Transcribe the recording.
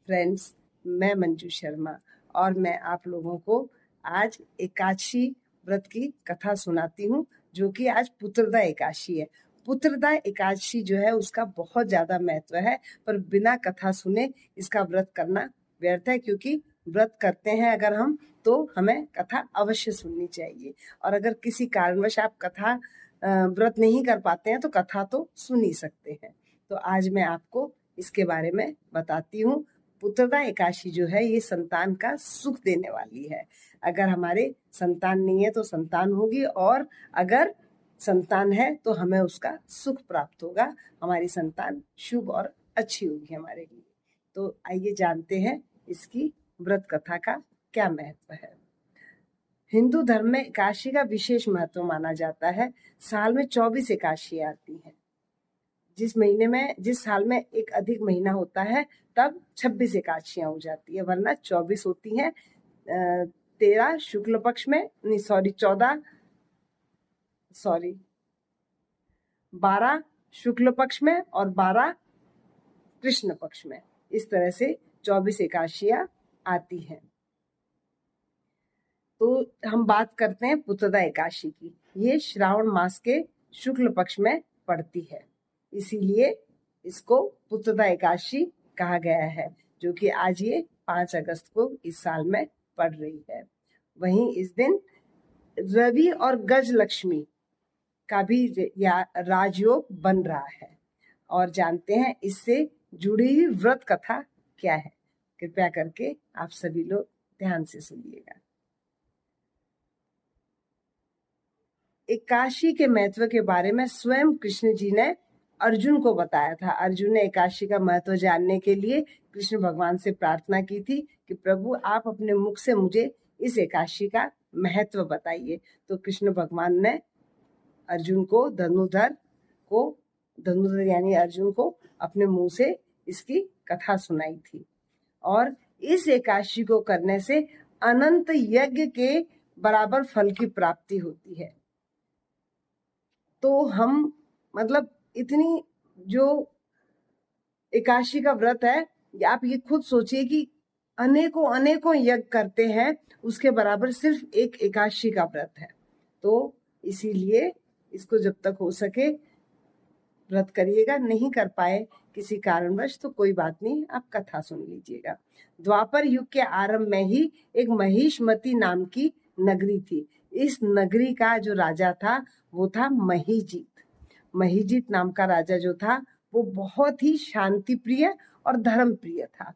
Friends, मैं मंजू शर्मा और मैं आप लोगों को आज एकादशी व्रत की कथा सुनाती हूँ, जो कि आज पुत्रदा एकादशी है। पुत्रदा एकादशी जो है उसका बहुत ज़्यादा महत्व है, पर बिना कथा सुने इसका व्रत करना व्यर्थ है, क्योंकि व्रत करते हैं अगर हम तो हमें कथा अवश्य सुननी चाहिए। और अगर किसी कारणवश आप कथा व्रत नहीं कर पाते हैं तो कथा तो सुन ही सकते हैं। तो आज मैं आपको इसके बारे में बताती हूँ। पुत्रदा एकादशी जो है ये संतान का सुख देने वाली है। अगर हमारे संतान नहीं है तो संतान होगी, और अगर संतान है तो हमें उसका सुख प्राप्त होगा। हमारी संतान शुभ और अच्छी होगी हमारे लिए। तो आइए जानते हैं इसकी व्रत कथा का क्या महत्व है। हिंदू धर्म में एकादशी का विशेष महत्व माना जाता है। साल में 24 एकादशी आती हैं। जिस साल में एक अधिक महीना होता है तब 26 एकादशियां हो जाती है, वरना 24 होती हैं। 13 शुक्ल पक्ष में, 12 शुक्ल पक्ष में और 12 कृष्ण पक्ष में। इस तरह से 24 एकादशियां आती हैं। तो हम बात करते हैं पुत्रदा एकादशी की। ये श्रावण मास के शुक्ल पक्ष में पड़ती है, इसीलिए इसको पुत्रदा एकादशी कहा गया है, जो कि आज ये 5 अगस्त को इस साल में पड़ रही है। वहीं इस दिन रवि और गज लक्ष्मी का भी राजयोग बन रहा है। और जानते हैं इससे जुड़ी हुई व्रत कथा क्या है। कृपया करके आप सभी लोग ध्यान से सुनिएगा। एकादशी के महत्व के बारे में स्वयं कृष्ण जी ने अर्जुन को बताया था। अर्जुन ने एकादशी का महत्व जानने के लिए कृष्ण भगवान से प्रार्थना की थी कि प्रभु आप अपने मुख से मुझे इस एकादशी का महत्व बताइए। तो कृष्ण भगवान ने अर्जुन को धनुर्धर यानी अर्जुन को अपने मुंह से इसकी कथा सुनाई थी। और इस एकादशी को करने से अनंत यज्ञ के बराबर फल की प्राप्ति होती है। तो हम इतनी जो एकादशी का व्रत है, आप ये खुद सोचिए कि अनेकों यज्ञ करते हैं, उसके बराबर सिर्फ एक एकादशी का व्रत है। तो इसीलिए इसको जब तक हो सके व्रत करिएगा। नहीं कर पाए किसी कारणवश तो कोई बात नहीं, आप कथा सुन लीजिएगा। द्वापर युग के आरंभ में ही एक महिष्मती नाम की नगरी थी। इस नगरी का जो राजा था वो था महीजीत। महीजीत नाम का राजा जो था वो बहुत ही शांति प्रिय और धर्म प्रिय था।